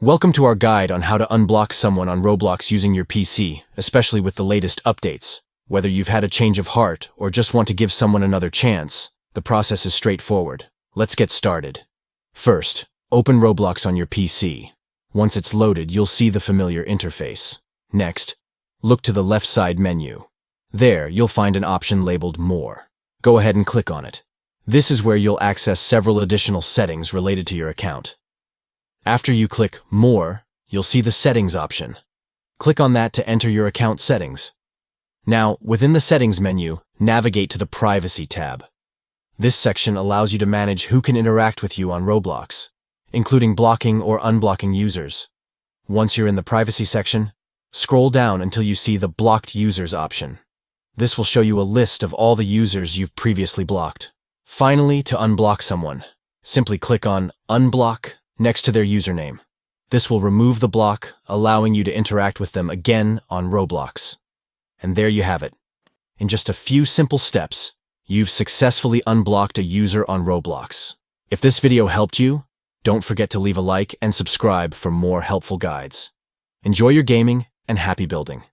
Welcome to our guide on how to unblock someone on Roblox using your PC, especially with the latest updates. Whether you've had a change of heart or just want to give someone another chance, the process is straightforward. Let's get started. First, open Roblox on your PC. Once it's loaded, you'll see the familiar interface. Next, look to the left side menu. There, you'll find an option labeled More. Go ahead and click on it. This is where you'll access several additional settings related to your account. After you click More, you'll see the Settings option. Click on that to enter your account settings. Now, within the Settings menu, navigate to the Privacy tab. This section allows you to manage who can interact with you on Roblox, including blocking or unblocking users. Once you're in the Privacy section, scroll down until you see the Blocked Users option. This will show you a list of all the users you've previously blocked. Finally, to unblock someone, simply click on Unblock next to their username. This will remove the block, allowing you to interact with them again on Roblox. And there you have it. In just a few simple steps, you've successfully unblocked a user on Roblox. If this video helped you, don't forget to leave a like and subscribe for more helpful guides. Enjoy your gaming and happy building.